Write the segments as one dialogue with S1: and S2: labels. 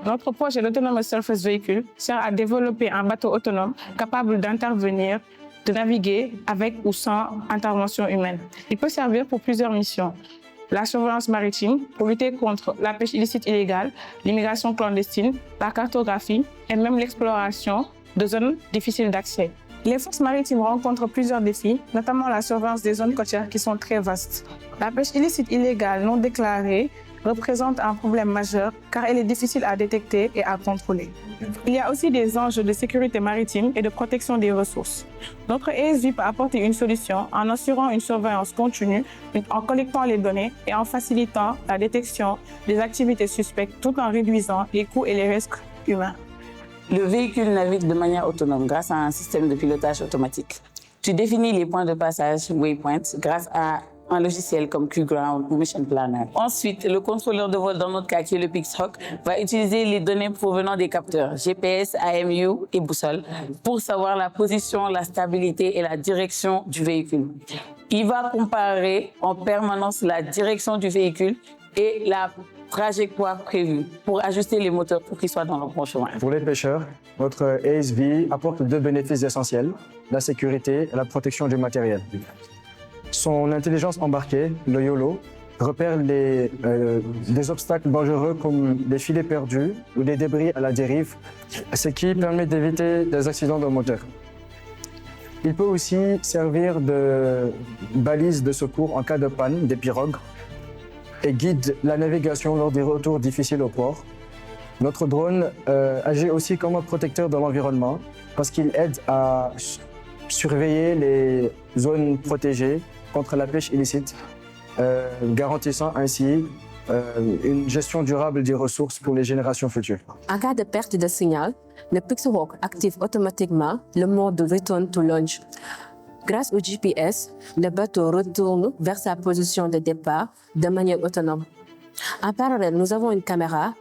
S1: Notre projet l'Autonome Surface Vehicle sert à développer un bateau autonome capable d'intervenir, de naviguer avec ou sans intervention humaine. Il peut servir pour plusieurs missions. La surveillance maritime pour lutter contre la pêche illicite illégale, l'immigration clandestine, la cartographie et même l'exploration de zones difficiles d'accès. Les forces maritimes rencontrent plusieurs défis, notamment la surveillance des zones côtières qui sont très vastes. La pêche illicite illégale non déclarée représente un problème majeur car elle est difficile à détecter et à contrôler. Il y a aussi des enjeux de sécurité maritime et de protection des ressources. Notre ESV peut apporter une solution en assurant une surveillance continue, en collectant les données et en facilitant la détection des activités suspectes tout en réduisant les coûts et les risques humains.
S2: Le véhicule navigue de manière autonome grâce à un système de pilotage automatique. Tu définis les points de passage waypoints grâce à un logiciel comme QGround ou Mission Planner. Ensuite, le contrôleur de vol, dans notre cas qui est le Pixhawk, va utiliser les données provenant des capteurs GPS, AMU et boussole pour savoir la position, la stabilité et la direction du véhicule. Il va comparer en permanence la direction du véhicule et la trajectoire prévue pour ajuster les moteurs pour qu'ils soient dans le bon chemin.
S3: Pour les pêcheurs, notre ASV apporte deux bénéfices essentiels, la sécurité et la protection du matériel. Son intelligence embarquée, le YOLO, repère des obstacles dangereux comme des filets perdus ou des débris à la dérive, ce qui permet d'éviter des accidents de moteur. Il peut aussi servir de balise de secours en cas de panne des pirogues et guide la navigation lors des retours difficiles au port. Notre drone agit aussi comme un protecteur de l'environnement parce qu'il aide à surveiller les zones protégées contre la pêche illicite, garantissant ainsi une gestion durable des ressources pour les générations futures.
S4: En cas de perte de signal, le Pixhawk active automatiquement le mode Return to Launch. Grâce au GPS, le bateau retourne vers sa position de départ de manière autonome. En parallèle, nous avons une caméra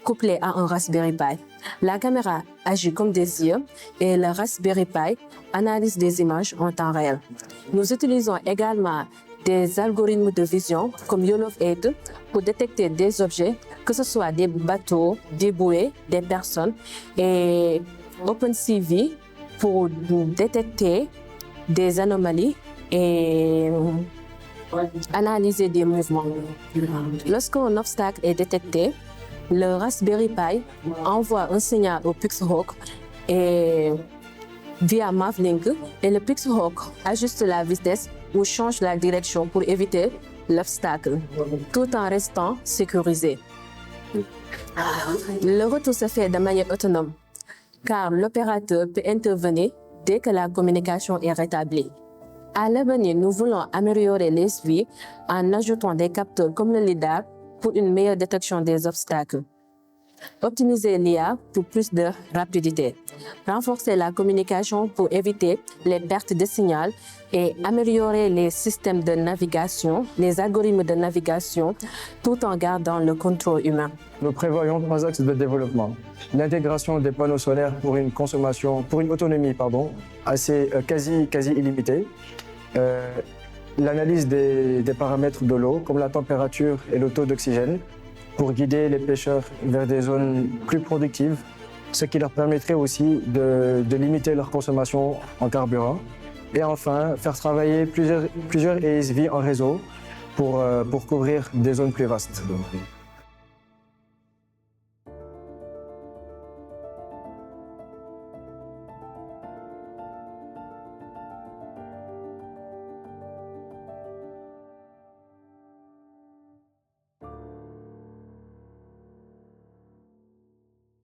S4: couplée à un Raspberry Pi. La caméra agit comme des yeux et le Raspberry Pi analyse des images en temps réel. Nous utilisons également des algorithmes de vision comme YOLO-8 pour détecter des objets, que ce soit des bateaux, des bouées, des personnes, et OpenCV pour détecter des anomalies et analyser des mouvements. Lorsqu'un obstacle est détecté, le Raspberry Pi envoie un signal au Pixhawk et via Mavlink et le Pixhawk ajuste la vitesse ou change la direction pour éviter l'obstacle, tout en restant sécurisé. Le retour se fait de manière autonome, car l'opérateur peut intervenir dès que la communication est rétablie. À l'avenir, nous voulons améliorer les suivis en ajoutant des capteurs comme le LiDAR pour une meilleure détection des obstacles. Optimiser l'IA pour plus de rapidité. Renforcer la communication pour éviter les pertes de signal et améliorer les systèmes de navigation, les algorithmes de navigation, tout en gardant le contrôle humain.
S3: Nous prévoyons 3 axes de développement. L'intégration des panneaux solaires pour une autonomie quasi illimitée. L'analyse des paramètres de l'eau, comme la température et le taux d'oxygène, pour guider les pêcheurs vers des zones plus productives, ce qui leur permettrait aussi de limiter leur consommation en carburant. Et enfin, faire travailler plusieurs ESV en réseau pour couvrir des zones plus vastes.